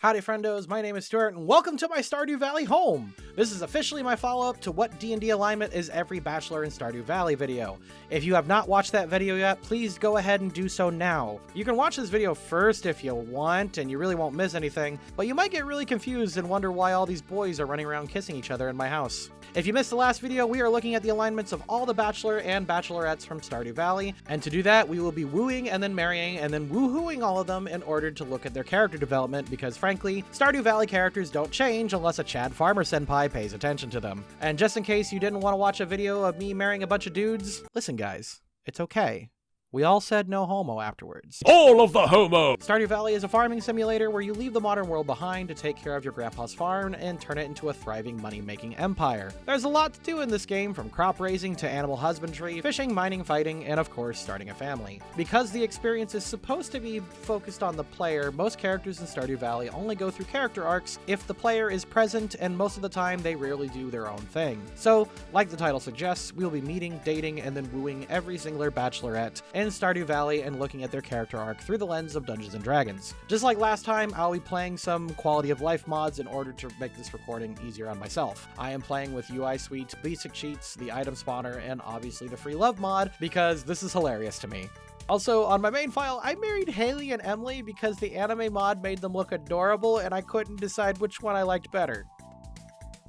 Howdy friendos, my name is Stuart and welcome to my Stardew Valley home! This is officially my follow-up to what D&D Alignment is every Bachelor in Stardew Valley video. If you have not watched that video yet, please go ahead and do so now. You can watch this video first if you want and you really won't miss anything, but you might get really confused and wonder why all these boys are running around kissing each other in my house. If you missed the last video, we are looking at the alignments of all the Bachelor and Bachelorettes from Stardew Valley, and to do that, we will be wooing and then marrying and then woohooing all of them in order to look at their character development because frankly, Stardew Valley characters don't change unless a Chad Farmer senpai pays attention to them. And just in case you didn't want to watch a video of me marrying a bunch of dudes, listen guys, it's okay. We all said no homo afterwards. All of the homo! Stardew Valley is a farming simulator where you leave the modern world behind to take care of your grandpa's farm and turn it into a thriving money-making empire. There's a lot to do in this game, from crop raising to animal husbandry, fishing, mining, fighting, and of course starting a family. Because the experience is supposed to be focused on the player, most characters in Stardew Valley only go through character arcs if the player is present, and most of the time they rarely do their own thing. So, like the title suggests, we'll be meeting, dating, and then wooing every singular bachelorette in Stardew Valley and looking at their character arc through the lens of Dungeons & Dragons. Just like last time, I'll be playing some quality of life mods in order to make this recording easier on myself. I am playing with UI Suite, basic cheats, the item spawner, and obviously the free love mod because this is hilarious to me. Also, on my main file, I married Haley and Emily because the anime mod made them look adorable and I couldn't decide which one I liked better.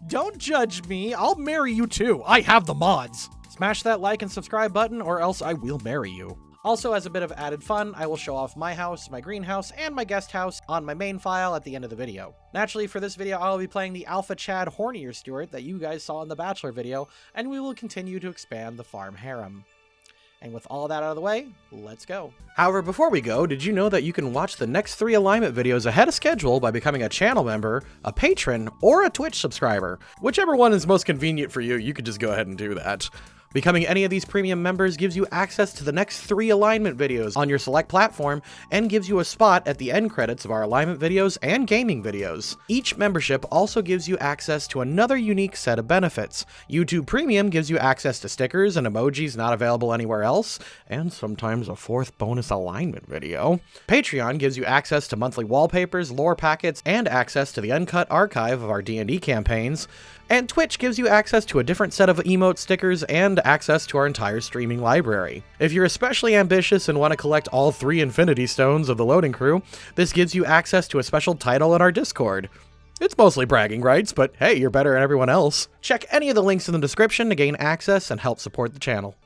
Don't judge me, I'll marry you too, I have the mods! Smash that like and subscribe button or else I will marry you. Also, as a bit of added fun, I will show off my house, my greenhouse, and my guest house on my main file at the end of the video. Naturally, for this video, I'll be playing the Alpha Chad Hornier Stuart that you guys saw in the Bachelor video, and we will continue to expand the farm harem. And with all that out of the way, let's go. However, before we go, did you know that you can watch the next 3 alignment videos ahead of schedule by becoming a channel member, a patron, or a Twitch subscriber? Whichever one is most convenient for you, you could just go ahead and do that. Becoming any of these premium members gives you access to the next 3 alignment videos on your select platform and gives you a spot at the end credits of our alignment videos and gaming videos. Each membership also gives you access to another unique set of benefits. YouTube Premium gives you access to stickers and emojis not available anywhere else, and sometimes a 4th bonus alignment video. Patreon gives you access to monthly wallpapers, lore packets, and access to the uncut archive of our D&D campaigns. And Twitch gives you access to a different set of emote stickers and access to our entire streaming library. If you're especially ambitious and want to collect all 3 Infinity Stones of the Loading Crew, this gives you access to a special title in our Discord. It's mostly bragging rights, but hey, you're better than everyone else. Check any of the links in the description to gain access and help support the channel.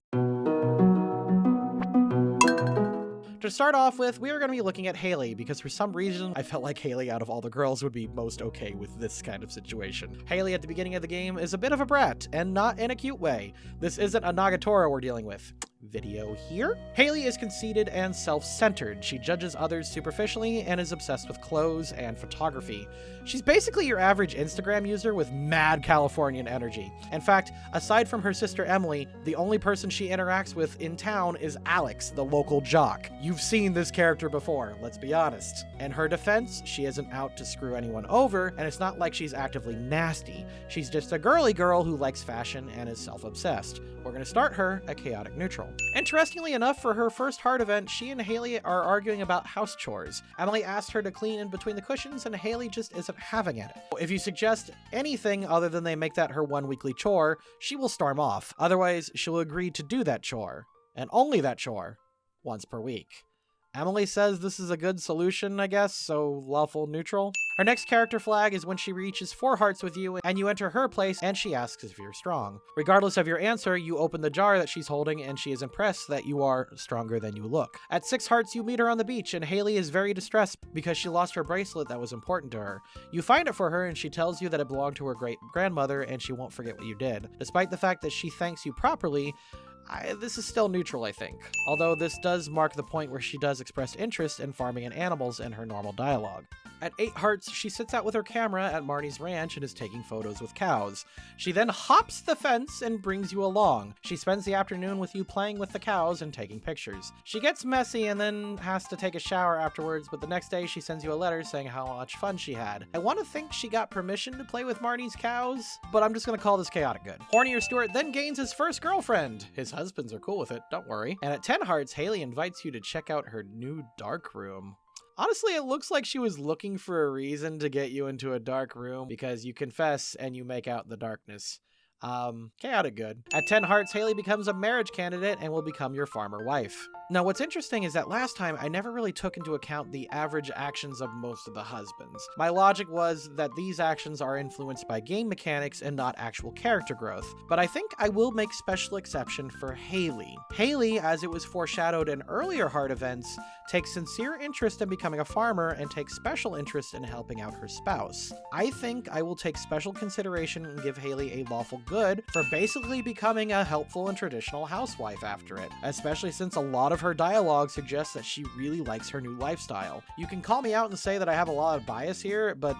To start off with, we are going to be looking at Haley, because for some reason, I felt like Haley out of all the girls would be most okay with this kind of situation. Haley at the beginning of the game is a bit of a brat, and not in a cute way. This isn't a Nagatoro we're dealing with. Video here? Haley is conceited and self-centered. She judges others superficially and is obsessed with clothes and photography. She's basically your average Instagram user with mad Californian energy. In fact, aside from her sister Emily, the only person she interacts with in town is Alex, the local jock. You've seen this character before, let's be honest. In her defense, she isn't out to screw anyone over, and it's not like she's actively nasty. She's just a girly girl who likes fashion and is self-obsessed. We're going to start her at chaotic neutral. Interestingly enough, for her first heart event, she and Haley are arguing about house chores. Emily asked her to clean in between the cushions, and Haley just isn't having it. If you suggest anything other than they make that her one weekly chore, she will storm off. Otherwise, she'll agree to do that chore, and only that chore, once per week. Emily says this is a good solution, I guess, so lawful neutral. Her next character flag is when she reaches 4 hearts with you and you enter her place and she asks if you're strong. Regardless of your answer, you open the jar that she's holding and she is impressed that you are stronger than you look. At 6 hearts, you meet her on the beach and Haley is very distressed because she lost her bracelet that was important to her. You find it for her and she tells you that it belonged to her great-grandmother and she won't forget what you did. Despite the fact that she thanks you properly, this is still neutral, I think. Although this does mark the point where she does express interest in farming and animals in her normal dialogue. At 8 hearts, she sits out with her camera at Marnie's ranch and is taking photos with cows. She then hops the fence and brings you along. She spends the afternoon with you playing with the cows and taking pictures. She gets messy and then has to take a shower afterwards, but the next day she sends you a letter saying how much fun she had. I want to think she got permission to play with Marnie's cows, but I'm just going to call this chaotic good. Hornier Stuart then gains his first girlfriend. His husbands are cool with it, don't worry. And at 10 hearts, Haley invites you to check out her new dark room. Honestly, it looks like she was looking for a reason to get you into a dark room because you confess and you make out in the darkness. Chaotic good. At 10 hearts, Haley becomes a marriage candidate and will become your farmer wife. Now, what's interesting is that last time I never really took into account the average actions of most of the husbands. My logic was that these actions are influenced by game mechanics and not actual character growth, but I think I will make special exception for Haley. Haley, as it was foreshadowed in earlier heart events, takes sincere interest in becoming a farmer and takes special interest in helping out her spouse. I think I will take special consideration and give Haley a lawful good for basically becoming a helpful and traditional housewife after it, especially since a lot of her dialogue suggests that she really likes her new lifestyle. You can call me out and say that I have a lot of bias here, but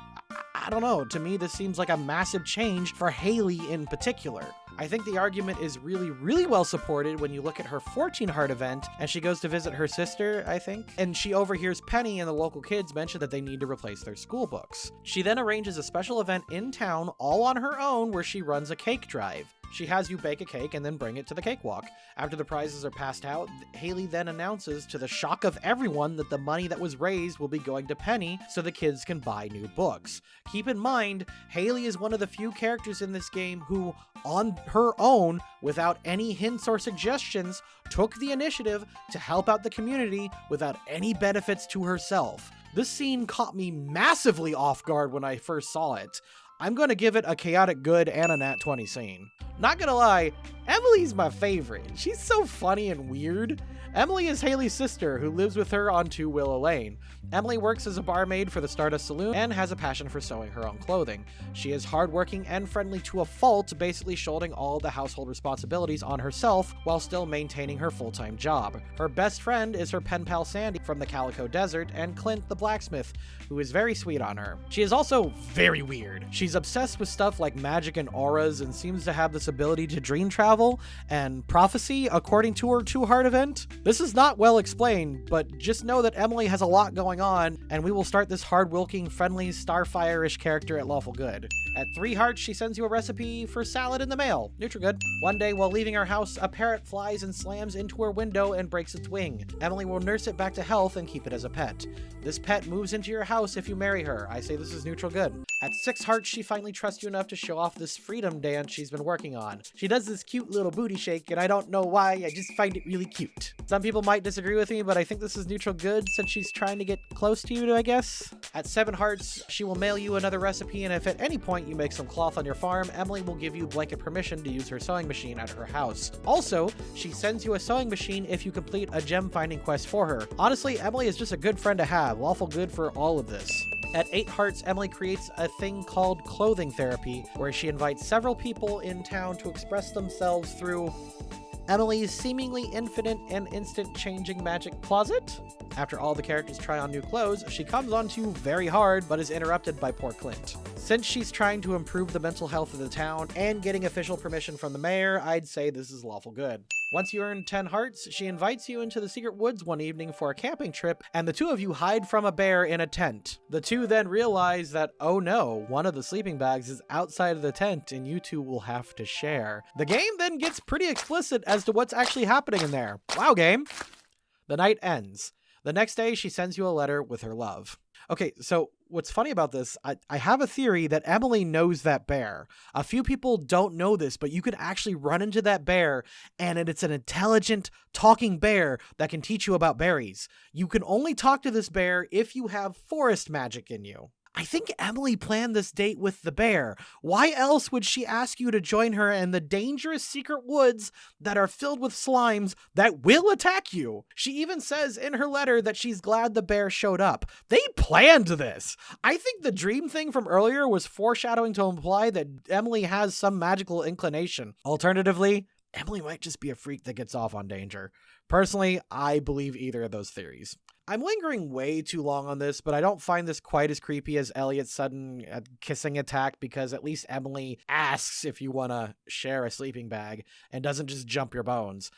I don't know, to me this seems like a massive change for Haley in particular. I think the argument is really well supported when you look at her 14 heart event and she goes to visit her sister, I think, and she overhears Penny and the local kids mention that they need to replace their school books. She then arranges a special event in town all on her own where she runs a cake drive. She has you bake a cake and then bring it to the cakewalk. After the prizes are passed out, Haley then announces to the shock of everyone that the money that was raised will be going to Penny so the kids can buy new books. Keep in mind, Haley is one of the few characters in this game who, on her own, without any hints or suggestions, took the initiative to help out the community without any benefits to herself. This scene caught me massively off guard when I first saw it. I'm going to give it a chaotic good and a nat 20 scene. Not gonna lie, Emily's my favorite. She's so funny and weird. Emily is Haley's sister who lives with her on 2 Willow Lane. Emily works as a barmaid for the Stardust Saloon and has a passion for sewing her own clothing. She is hardworking and friendly to a fault, basically shouldering all the household responsibilities on herself while still maintaining her full-time job. Her best friend is her pen pal Sandy from the Calico Desert and Clint the blacksmith, who is very sweet on her. She is also very weird. She's obsessed with stuff like magic and auras and seems to have this ability to dream travel and prophecy according to her 2-heart event. This is not well explained, but just know that Emily has a lot going on, and we will start this hard-wilking, friendly, Starfire-ish character at lawful good. At 3 hearts, she sends you a recipe for salad in the mail. Neutral good. One day, while leaving her house, a parrot flies and slams into her window and breaks its wing. Emily will nurse it back to health and keep it as a pet. This pet moves into your house if you marry her. I say this is neutral good. At 6 hearts, she finally trusts you enough to show off this freedom dance she's been working on. She does this cute little booty shake, and I don't know why, I just find it really cute. Some people might disagree with me, but I think this is neutral good since she's trying to get close to you, I guess. At 7 hearts, she will mail you another recipe, and if at any point you make some cloth on your farm, Emily will give you blanket permission to use her sewing machine at her house. Also, she sends you a sewing machine if you complete a gem finding quest for her. Honestly, Emily is just a good friend to have, lawful good for all of this. At 8 hearts, Emily creates a thing called clothing therapy, where she invites several people in town to express themselves through Emily's seemingly infinite and instant changing magic closet. After all the characters try on new clothes, she comes on to very hard, but is interrupted by poor Clint. Since she's trying to improve the mental health of the town and getting official permission from the mayor, I'd say this is lawful good. Once you earn 10 hearts, she invites you into the secret woods one evening for a camping trip, and the two of you hide from a bear in a tent. The two then realize that, oh no, one of the sleeping bags is outside of the tent and you two will have to share. The game then gets pretty explicit as to what's actually happening in there. Wow, game. The night ends. The next day, she sends you a letter with her love. Okay, so what's funny about this, I have a theory that Emily knows that bear. A few people don't know this, but you could actually run into that bear, and it's an intelligent, talking bear that can teach you about berries. You can only talk to this bear if you have forest magic in you. I think Emily planned this date with the bear. Why else would she ask you to join her in the dangerous secret woods that are filled with slimes that will attack you? She even says in her letter that she's glad the bear showed up. They planned this. I think the dream thing from earlier was foreshadowing to imply that Emily has some magical inclination. Alternatively, Emily might just be a freak that gets off on danger. Personally, I believe either of those theories. I'm lingering way too long on this, but I don't find this quite as creepy as Elliot's sudden kissing attack, because at least Emily asks if you want to share a sleeping bag and doesn't just jump your bones.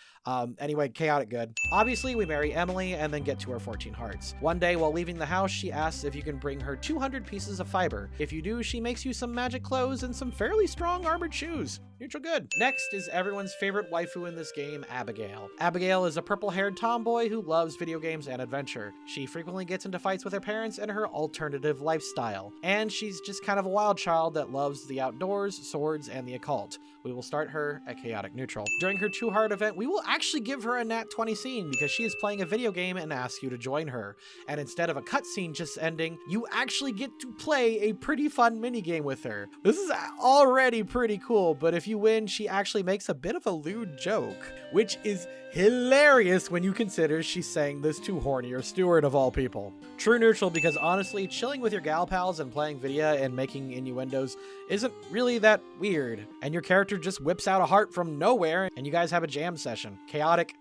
Anyway, chaotic good. Obviously, we marry Emily and then get to her 14 hearts. One day, while leaving the house, she asks if you can bring her 200 pieces of fiber. If you do, she makes you some magic clothes and some fairly strong armored shoes. Neutral good. Next is everyone's favorite waifu in this game, Abigail. Abigail is a purple-haired tomboy who loves video games and adventure. She frequently gets into fights with her parents and her alternative lifestyle. And she's just kind of a wild child that loves the outdoors, swords, and the occult. We will start her at chaotic neutral. During her 2-heart event, we will actually give her a nat 20 scene because she is playing a video game and asks you to join her. And instead of a cutscene just ending, you actually get to play a pretty fun minigame with her. This is already pretty cool, but if you win, she actually makes a bit of a lewd joke, which is hilarious when you consider she's saying this to hornier Stuart of all people. True neutral because honestly, chilling with your gal pals and playing video and making innuendos isn't really that weird. And your character just whips out a heart from nowhere and you guys have a jam session. Chaotic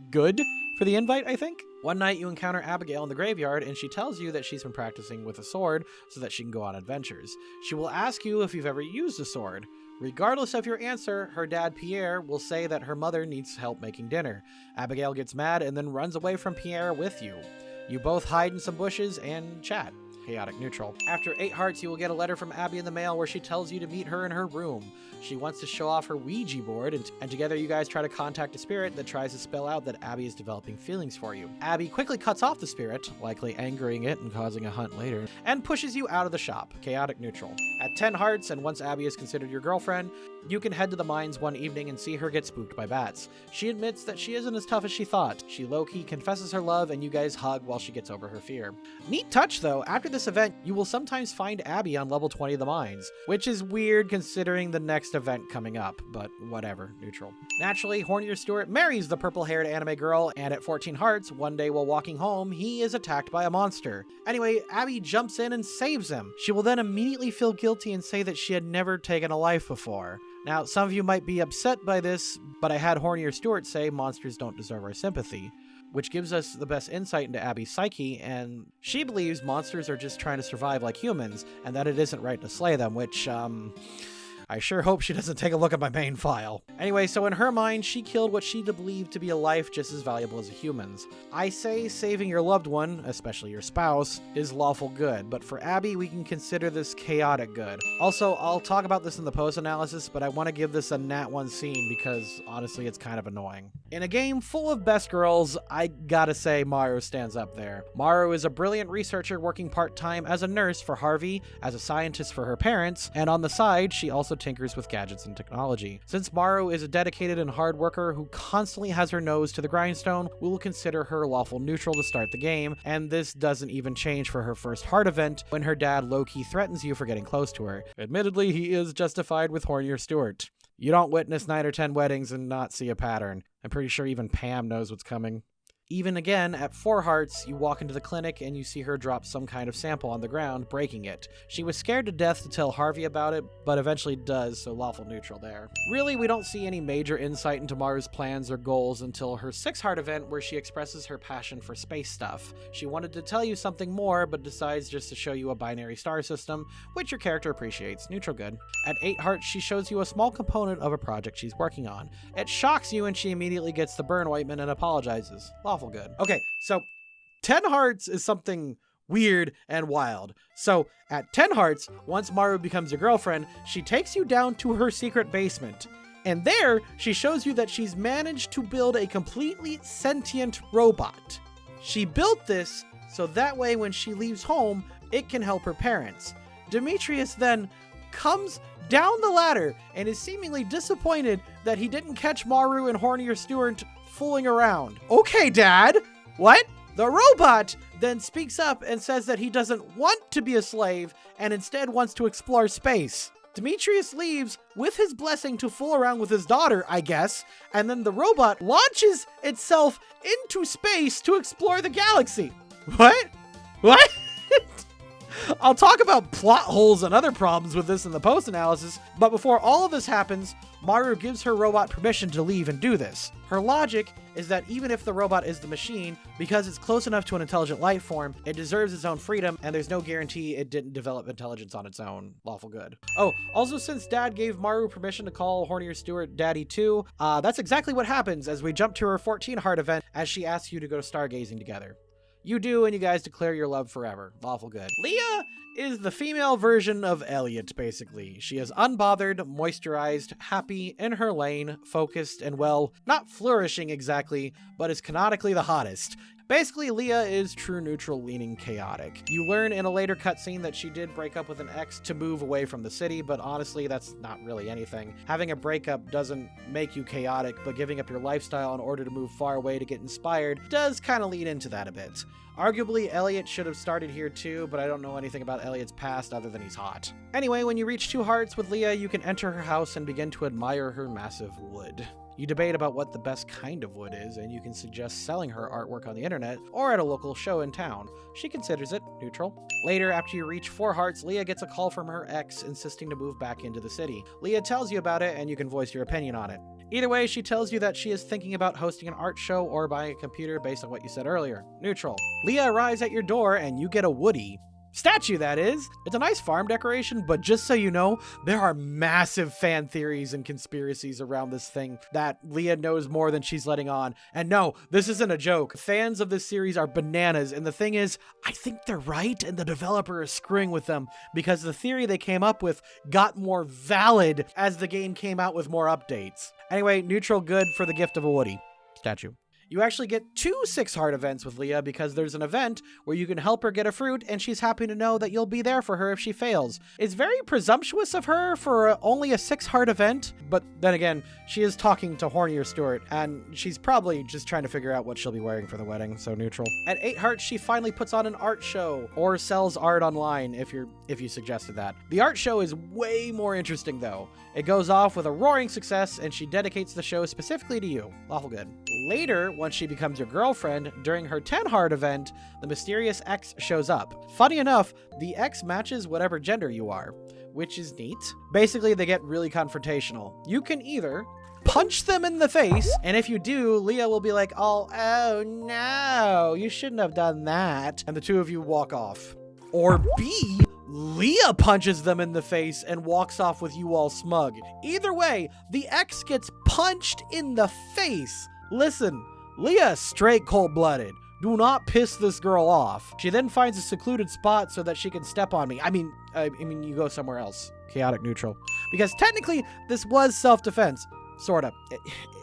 good for the invite, I think? One night you encounter Abigail in the graveyard and she tells you that she's been practicing with a sword so that she can go on adventures. She will ask you if you've ever used a sword. Regardless of your answer, her dad Pierre will say that her mother needs help making dinner. Abigail gets mad and then runs away from Pierre with you. You both hide in some bushes and chat. Chaotic neutral. After 8 hearts, you will get a letter from Abby in the mail where she tells you to meet her in her room. She wants to show off her Ouija board, and together you guys try to contact a spirit that tries to spell out that Abby is developing feelings for you. Abby quickly cuts off the spirit, likely angering it and causing a hunt later, and pushes you out of the shop. Chaotic neutral. At 10 hearts, and once Abby is considered your girlfriend, you can head to the mines one evening and see her get spooked by bats. She admits that she isn't as tough as she thought. She low-key confesses her love, and you guys hug while she gets over her fear. Neat touch, though. After this event, you will sometimes find Abby on level 20 of the mines, which is weird considering the next event coming up, but whatever, neutral. Naturally, hornier Stuart marries the purple-haired anime girl, and at 14 hearts, one day while walking home, he is attacked by a monster. Anyway, Abby jumps in and saves him. She will then immediately feel guilty and say that she had never taken a life before. Now, some of you might be upset by this, but I had hornier Stuart say monsters don't deserve our sympathy, which gives us the best insight into Abby's psyche, and she believes monsters are just trying to survive like humans, and that it isn't right to slay them, which, I sure hope she doesn't take a look at my main file. Anyway, so in her mind, she killed what she believed to be a life just as valuable as a human's. I say saving your loved one, especially your spouse, is lawful good, but for Abby, we can consider this chaotic good. Also, I'll talk about this in the post-analysis, but I want to give this a nat 1 scene because, honestly, it's kind of annoying. In a game full of best girls, I gotta say Maru stands up there. Maru is a brilliant researcher working part-time as a nurse for Harvey, as a scientist for her parents, and on the side, she also tinkers with gadgets and technology. Since Maru is a dedicated and hard worker who constantly has her nose to the grindstone, we will consider her lawful neutral to start the game, and this doesn't even change for her first heart event when her dad low-key threatens you for getting close to her. Admittedly, he is justified with hornier Stuart. You don't witness 9 or 10 weddings and not see a pattern. I'm pretty sure even Pam knows what's coming. Even again, at 4 hearts, you walk into the clinic and you see her drop some kind of sample on the ground, breaking it. She was scared to death to tell Harvey about it, but eventually does, so lawful neutral there. Really, we don't see any major insight into Maru's plans or goals until her 6-heart event where she expresses her passion for space stuff. She wanted to tell you something more, but decides just to show you a binary star system, which your character appreciates, neutral good. At 8 hearts, she shows you a small component of a project she's working on. It shocks you and she immediately gets the burn ointment and apologizes. Lawful good. Okay, so 10 hearts is something weird and wild. So at 10 hearts, once Maru becomes your girlfriend, she takes you down to her secret basement. And there, she shows you that she's managed to build a completely sentient robot. She built this so that way when she leaves home, it can help her parents. Demetrius then comes down the ladder and is seemingly disappointed that he didn't catch Maru and hornier Stuart fooling around. Okay, Dad. What? The robot then speaks up and says that he doesn't want to be a slave and instead wants to explore space. Demetrius leaves with his blessing to fool around with his daughter, I guess, and then the robot launches itself into space to explore the galaxy. What? What? I'll talk about plot holes and other problems with this in the post-analysis, but before all of this happens, Maru gives her robot permission to leave and do this. Her logic is that even if the robot is the machine, because it's close enough to an intelligent life form, it deserves its own freedom, and there's no guarantee it didn't develop intelligence on its own. Lawful good. Oh, also since Dad gave Maru permission to call hornier Stuart Daddy too, that's exactly what happens as we jump to her 14 heart event as she asks you to go stargazing together. You do, and you guys declare your love forever. Lawful good. Leah is the female version of Elliot, basically. She is unbothered, moisturized, happy, in her lane, focused, and well, not flourishing exactly, but is canonically the hottest. Basically, Leah is true neutral leaning chaotic. You learn in a later cutscene that she did break up with an ex to move away from the city, but honestly, that's not really anything. Having a breakup doesn't make you chaotic, but giving up your lifestyle in order to move far away to get inspired does kind of lead into that a bit. Arguably, Elliot should have started here too, but I don't know anything about Elliot's past other than he's hot. Anyway, when you reach 2 hearts with Leah, you can enter her house and begin to admire her massive wood. You debate about what the best kind of wood is, and you can suggest selling her artwork on the internet or at a local show in town. She considers it neutral. Later, after you reach 4 hearts, Leah gets a call from her ex insisting to move back into the city. Leah tells you about it, and you can voice your opinion on it. Either way, she tells you that she is thinking about hosting an art show or buying a computer based on what you said earlier. Neutral. Leah arrives at your door, and you get a woody. Statue, that is. It's a nice farm decoration, but just so you know, there are massive fan theories and conspiracies around this thing that Leah knows more than she's letting on. And no, this isn't a joke. Fans of this series are bananas, and the thing is, I think they're right, and the developer is screwing with them because the theory they came up with got more valid as the game came out with more updates. Anyway, neutral good for the gift of a woody. Statue. You actually get 2 6-heart events with Leah because there's an event where you can help her get a fruit and she's happy to know that you'll be there for her if she fails. It's very presumptuous of her for only a 6-heart event, but then again, she is talking to hornier Stuart and she's probably just trying to figure out what she'll be wearing for the wedding, so neutral. At 8 hearts, she finally puts on an art show or sells art online if you suggested that. The art show is way more interesting though. It goes off with a roaring success and she dedicates the show specifically to you. Lawful good. Later, once she becomes your girlfriend, during her 10-heart event, the mysterious ex shows up. Funny enough, the ex matches whatever gender you are, which is neat. Basically, they get really confrontational. You can either punch them in the face, and if you do, Leah will be like, oh no, you shouldn't have done that, and the two of you walk off. Or B, Leah punches them in the face and walks off with you all smug. Either way, the ex gets punched in the face. Listen, Leah is straight cold-blooded. Do not piss this girl off. She then finds a secluded spot so that she can step on me. I mean, you go somewhere else. Chaotic neutral. Because technically, this was self-defense. Sorta.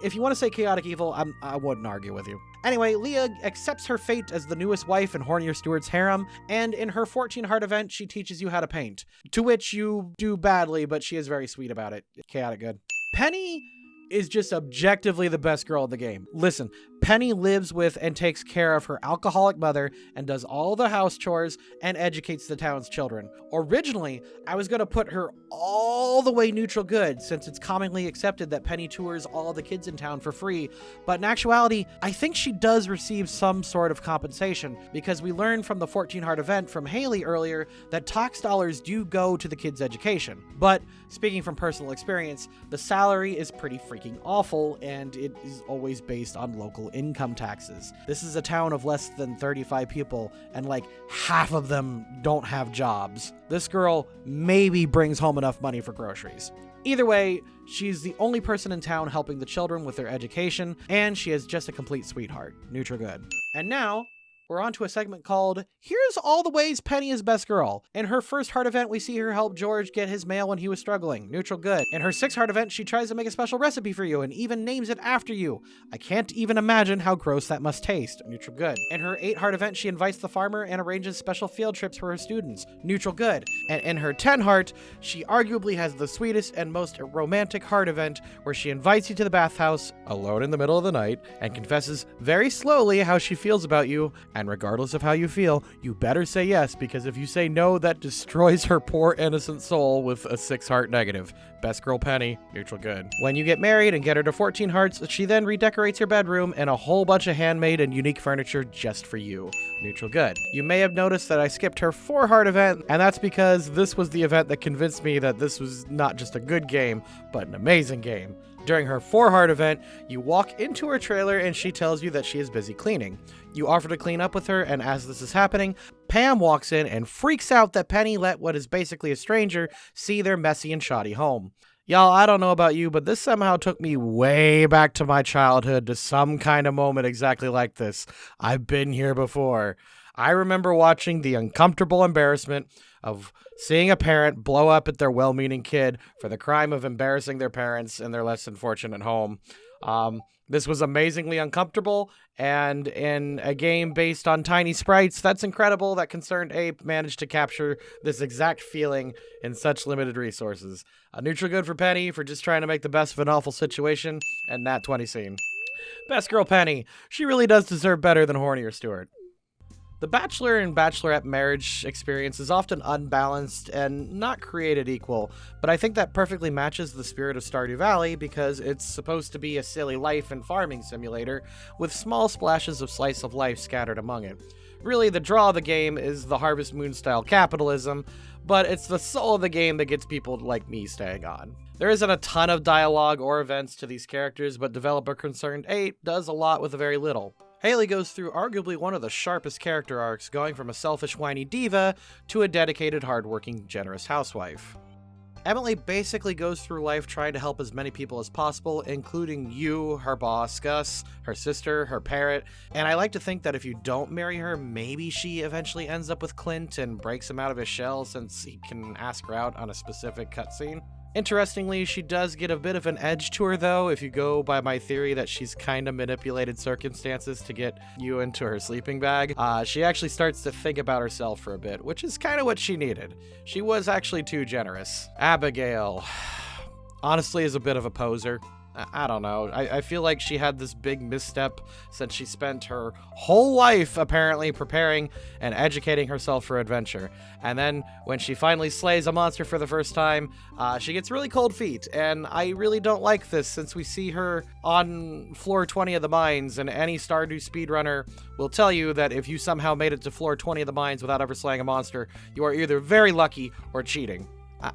If you want to say chaotic evil, I wouldn't argue with you. Anyway, Leah accepts her fate as the newest wife in hornier Stuart's harem, and in her 14-heart event, she teaches you how to paint. To which you do badly, but she is very sweet about it. Chaotic good. Penny is just objectively the best girl in the game. Listen, Penny lives with and takes care of her alcoholic mother and does all the house chores and educates the town's children. Originally, I was going to put her all the way neutral good since it's commonly accepted that Penny tours all the kids in town for free, but in actuality, I think she does receive some sort of compensation because we learned from the 14-heart event from Haley earlier that tax dollars do go to the kids' education. But speaking from personal experience, the salary is pretty freaking awful and it is always based on local income taxes. This is a town of less than 35 people and like half of them don't have jobs. This girl maybe brings home enough money for groceries. Either way, she's the only person in town helping the children with their education, and she is just a complete sweetheart. Neutral good. And now, we're on to a segment called Here's All the Ways Penny is Best Girl. In her first heart event, we see her help George get his mail when he was struggling. Neutral good. In her 6th heart event, she tries to make a special recipe for you and even names it after you. I can't even imagine how gross that must taste. Neutral good. In her 8th heart event, she invites the farmer and arranges special field trips for her students. Neutral good. And in her 10 heart, she arguably has the sweetest and most romantic heart event where she invites you to the bathhouse alone in the middle of the night and confesses very slowly how she feels about you. And regardless of how you feel, you better say yes, because if you say no, that destroys her poor innocent soul with a 6-heart negative. Best girl Penny, neutral good. When you get married and get her to 14 hearts, she then redecorates your bedroom and a whole bunch of handmade and unique furniture just for you. Neutral good. You may have noticed that I skipped her 4-heart event, and that's because this was the event that convinced me that this was not just a good game, but an amazing game. During her 4-heart event, you walk into her trailer and she tells you that she is busy cleaning. You offer to clean up with her, and as this is happening, Pam walks in and freaks out that Penny let what is basically a stranger see their messy and shoddy home. Y'all, I don't know about you, but this somehow took me way back to my childhood to some kind of moment exactly like this. I've been here before. I remember watching the uncomfortable embarrassment of seeing a parent blow up at their well-meaning kid for the crime of embarrassing their parents in their less than fortunate home. This was amazingly uncomfortable, and in a game based on tiny sprites, that's incredible that Concerned Ape managed to capture this exact feeling in such limited resources. A neutral good for Penny for just trying to make the best of an awful situation, and Nat 20 scene. Best girl Penny. She really does deserve better than hornier Stuart. The Bachelor and Bachelorette marriage experience is often unbalanced and not created equal, but I think that perfectly matches the spirit of Stardew Valley because it's supposed to be a silly life and farming simulator with small splashes of slice of life scattered among it. Really, the draw of the game is the Harvest Moon style capitalism, but it's the soul of the game that gets people like me staying on. There isn't a ton of dialogue or events to these characters, but developer Concerned Ape does a lot with very little. Haley goes through arguably one of the sharpest character arcs, going from a selfish, whiny diva to a dedicated, hardworking, generous housewife. Emily basically goes through life trying to help as many people as possible, including you, her boss, Gus, her sister, her parrot, and I like to think that if you don't marry her, maybe she eventually ends up with Clint and breaks him out of his shell since he can ask her out on a specific cutscene. Interestingly, she does get a bit of an edge to her, though, if you go by my theory that she's kind of manipulated circumstances to get you into her sleeping bag. She actually starts to think about herself for a bit, which is kind of what she needed. She was actually too generous. Abigail, honestly, is a bit of a poser. I don't know. I feel like she had this big misstep since she spent her whole life apparently preparing and educating herself for adventure. And then when she finally slays a monster for the first time, she gets really cold feet. And I really don't like this since we see her on floor 20 of the mines, and any Stardew speedrunner will tell you that if you somehow made it to floor 20 of the mines without ever slaying a monster, you are either very lucky or cheating.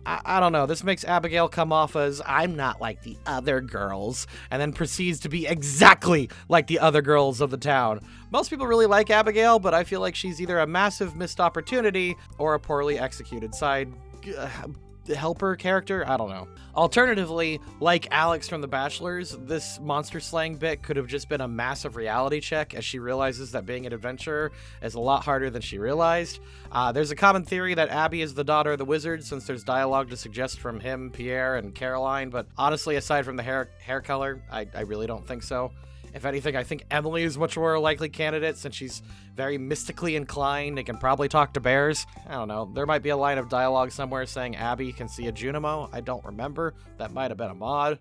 I don't know, this makes Abigail come off as, I'm not like the other girls, and then proceeds to be exactly like the other girls of the town. Most people really like Abigail, but I feel like she's either a massive missed opportunity or a poorly executed side helper character. I don't know. Alternatively, like Alex from The Bachelors, this monster slaying bit could have just been a massive reality check as she realizes that being an adventurer is a lot harder than she realized. There's a common theory that Abby is the daughter of the wizard since there's dialogue to suggest from him, Pierre, and Caroline, but honestly, aside from the hair color, I really don't think so. If anything, I think Emily is much more likely candidate since she's very mystically inclined and can probably talk to bears. I don't know. There might be a line of dialogue somewhere saying Abby can see a Junimo. I don't remember. That might have been a mod.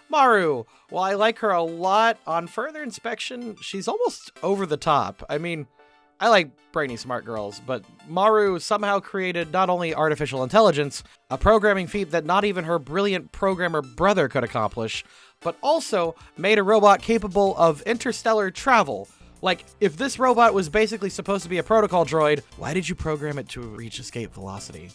Maru. While I like her a lot, on further inspection, she's almost over the top. I mean, I like brainy smart girls, but Maru somehow created not only artificial intelligence, a programming feat that not even her brilliant programmer brother could accomplish, but also made a robot capable of interstellar travel. Like, if this robot was basically supposed to be a protocol droid, why did you program it to reach escape velocity?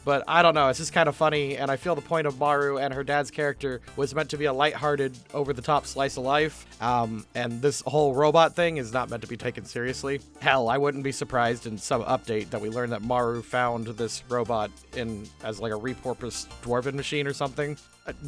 But I don't know, it's just kind of funny, and I feel the point of Maru and her dad's character was meant to be a lighthearted, over-the-top slice of life, and this whole robot thing is not meant to be taken seriously. Hell, I wouldn't be surprised in some update that we learned that Maru found this robot as like a repurposed dwarven machine or something.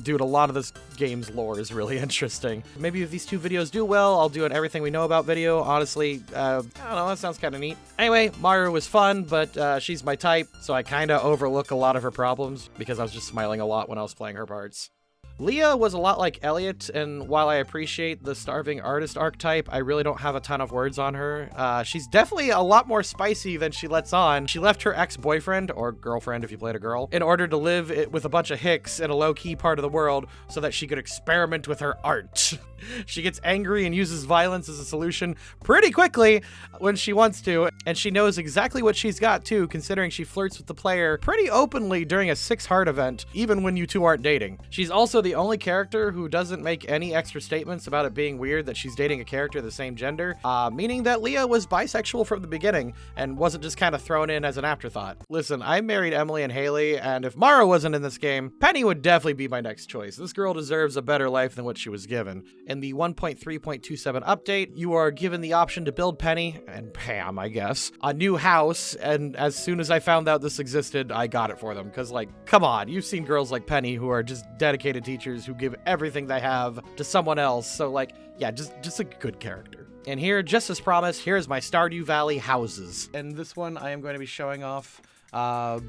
Dude, a lot of this game's lore is really interesting. Maybe if these two videos do well, I'll do an Everything We Know About video. Honestly, I don't know, that sounds kind of neat. Anyway, Maru was fun, but she's my type, so I kind of overlook a lot of her problems because I was just smiling a lot when I was playing her parts. Leah was a lot like Elliot, and while I appreciate the starving artist archetype, I really don't have a ton of words on her. She's definitely a lot more spicy than she lets on. She left her ex-boyfriend, or girlfriend if you played a girl, in order to live with a bunch of hicks in a low-key part of the world so that she could experiment with her art. She gets angry and uses violence as a solution pretty quickly when she wants to, and she knows exactly what she's got too, considering she flirts with the player pretty openly during a 6-heart event, even when you two aren't dating. She's also the only character who doesn't make any extra statements about it being weird that she's dating a character of the same gender, meaning that Leah was bisexual from the beginning and wasn't just kind of thrown in as an afterthought. Listen, I married Emily and Haley, and if Maru wasn't in this game, Penny would definitely be my next choice. This girl deserves a better life than what she was given. In the 1.3.27 update, you are given the option to build Penny, and Pam, I guess, a new house, and as soon as I found out this existed, I got it for them, because, like, come on, you've seen girls like Penny who are just dedicated teachers who give everything they have to someone else, so, like, yeah, just a good character. And here, just as promised, here's my Stardew Valley houses. And this one, I am going to be showing off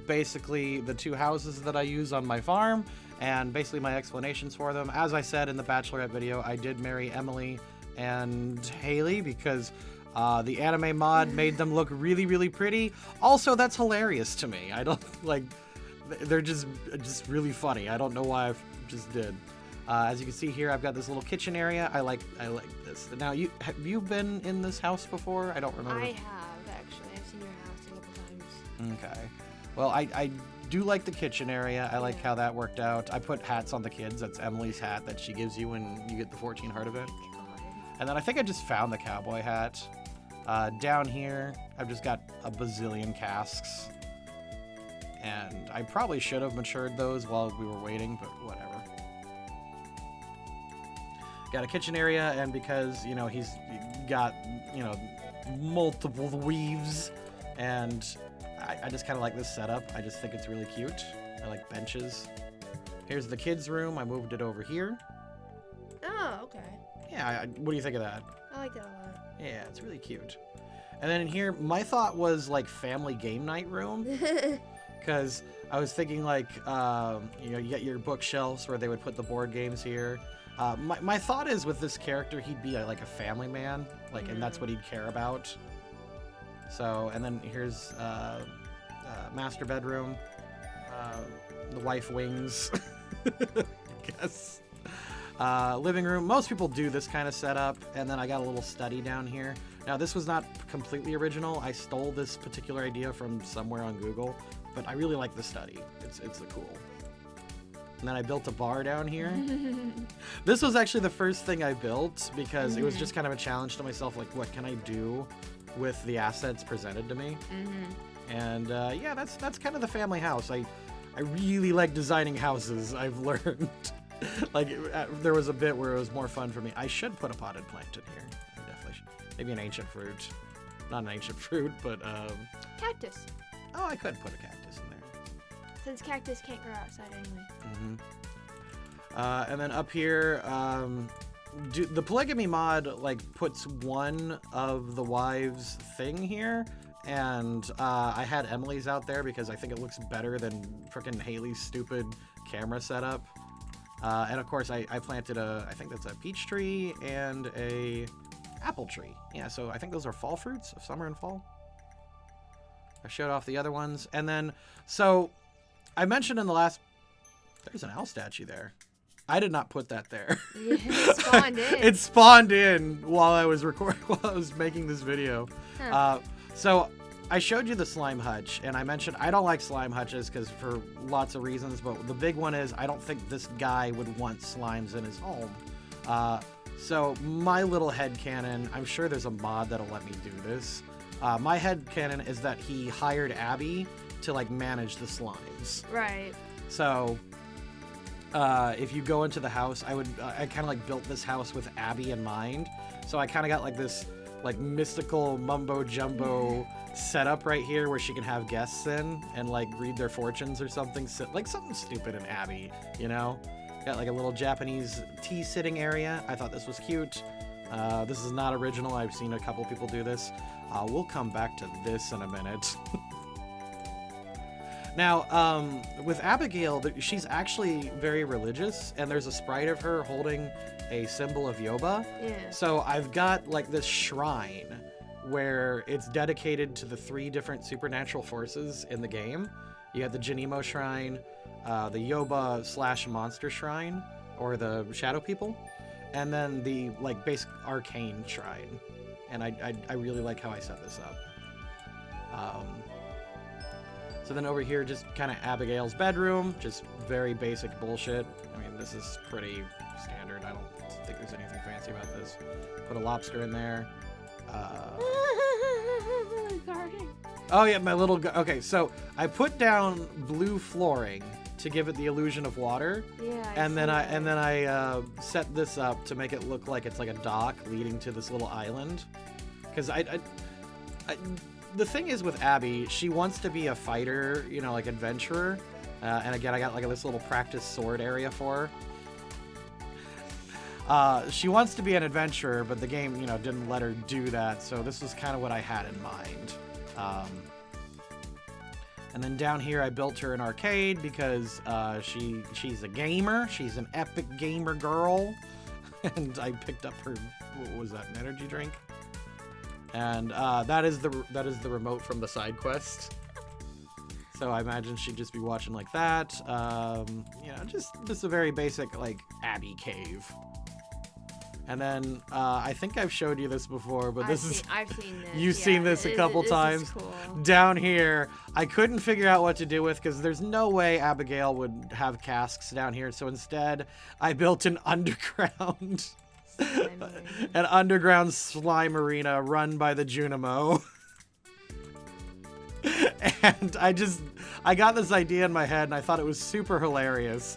basically the 2 houses that I use on my farm, and basically my explanations for them. As I said in the Bachelorette video, I did marry Emily and Haley because the anime mod made them look really, really pretty. Also, that's hilarious to me. I don't, like, they're just really funny. I don't know why I just did. As you can see here, I've got this little kitchen area. I like this. Now, have you been in this house before? I don't remember. I have, actually. I've seen your house a couple times. Okay. Well, I do like the kitchen area. I like how that worked out. I put hats on the kids. That's Emily's hat that she gives you when you get the 14 heart event. And then I think I just found the cowboy hat. Down here, I've just got a bazillion casks. And I probably should have matured those while we were waiting, but whatever. Got a kitchen area, and because, you know, he's got, you know, multiple weaves, and I just kind of like this setup. I just think it's really cute. I like benches. Here's the kids' room. I moved it over here. Oh, okay. Yeah, what do you think of that? I like that a lot. Yeah, it's really cute. And then in here, my thought was like family game night room. Because I was thinking like, you know, you get your bookshelves where they would put the board games here. My thought is with this character, he'd be like a family man, like, and that's what he'd care about. So, and then here's master bedroom, the wife wings, I guess. Living room. Most people do this kind of setup, and then I got a little study down here. Now, this was not completely original. I stole this particular idea from somewhere on Google, but I really like the study. It's cool. And then I built a bar down here. This was actually the first thing I built because it was just kind of a challenge to myself, like, what can I do with the assets presented to me? And yeah, that's kind of the family house. I really like designing houses, I've learned. Like, there was a bit where it was more fun for me. I should put a potted plant in here. I definitely should. Maybe an ancient fruit. Not an ancient fruit, but Cactus. oh, I could put a cactus in there. Since cactus can't grow outside anyway. And then up here, the polygamy mod like puts one of the wives thing here, and I had Emily's out there because I think it looks better than frickin' Haley's stupid camera setup. And of course, I planted I think that's a peach tree and a apple tree. Yeah, so I think those are fall fruits of summer and fall. I showed off the other ones, and then so I mentioned in the last. There's an owl statue there. I did not put that there. Yeah, it spawned in. It spawned in while I was making this video. Huh. So I showed you the slime hutch, and I mentioned I don't like slime hutches because for lots of reasons, but the big one is I don't think this guy would want slimes in his home. So my little headcanon, I'm sure there's a mod that'll let me do this. My headcanon is that he hired Abby to like manage the slimes. Right. So if you go into the house, I kind of like built this house with Abby in mind. So I kind of got like this like mystical mumbo jumbo setup right here where she can have guests in and like read their fortunes or something, like something stupid in Abby, you know? Got like a little Japanese tea sitting area. I thought this was cute. This is not original. I've seen a couple people do this. We'll come back to this in a minute. Now, with Abigail, she's actually very religious, and there's a sprite of her holding a symbol of Yoba. Yeah. So I've got like this shrine where it's dedicated to the 3 different supernatural forces in the game. You have the Janimo Shrine, the Yoba / Monster Shrine, or the Shadow People, and then the like basic Arcane Shrine. And I really like how I set this up. So then over here, just kind of Abigail's bedroom, just very basic bullshit. I mean, this is pretty standard. I don't think there's anything fancy about this. Put a lobster in there. Garden. Oh yeah, my little. Okay, so I put down blue flooring to give it the illusion of water. Yeah. And then I set this up to make it look like it's like a dock leading to this little island. Because the thing is with Abby, she wants to be a fighter, you know, like adventurer. And again, I got like this little practice sword area for her. She wants to be an adventurer, but the game, you know, didn't let her do that. So this was kind of what I had in mind. And then down here, I built her an arcade because she's a gamer. She's an epic gamer girl. And I picked up her, what was that, an energy drink? And that is the remote from the side quest. So I imagine she'd just be watching like that. You know, just a very basic like Abby cave. And then I think I've showed you this before, but I've seen this. You've seen this a couple times. Cool. Down here, I couldn't figure out what to do with because there's no way Abigail would have casks down here. So instead, I built an underground slime arena run by the Junimo. And I got this idea in my head and I thought it was super hilarious.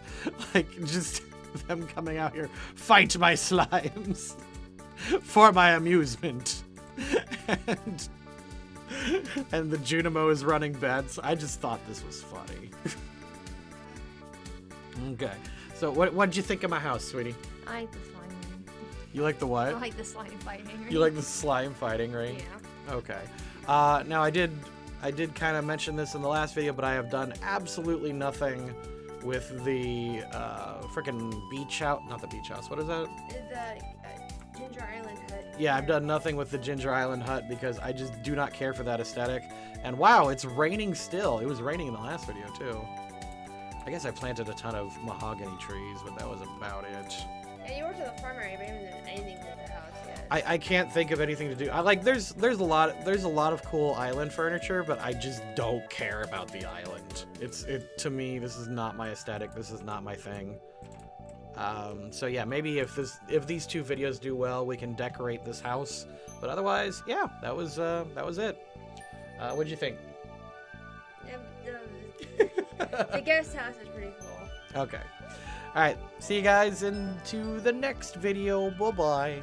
Like, just them coming out here, fight my slimes for my amusement. And the Junimo is running bets. I just thought this was funny. Okay. So what'd you think of my house, sweetie? I like the slime. You like the what? I like the slime fighting. Right? You like the slime fighting, right? Yeah. Okay. Now I did kind of mention this in the last video, but I have done absolutely nothing with the frickin' beach house. Not the beach house. What is that? The Ginger Island hut. Yeah, I've done nothing with the Ginger Island hut because I just do not care for that aesthetic. And wow, it's raining still. It was raining in the last video too. I guess I planted a ton of mahogany trees, but that was about it. Yeah, you went to the farm area, but you haven't done anything with the house yet. I can't think of anything to do. I like there's a lot of cool island furniture, but I just don't care about the island. To me, this is not my aesthetic. This is not my thing. So yeah, maybe if these two videos do well, we can decorate this house. But otherwise, yeah, that was it. What'd you think? The guest house is pretty cool. Okay. All right. See you guys into the next video. Bye bye.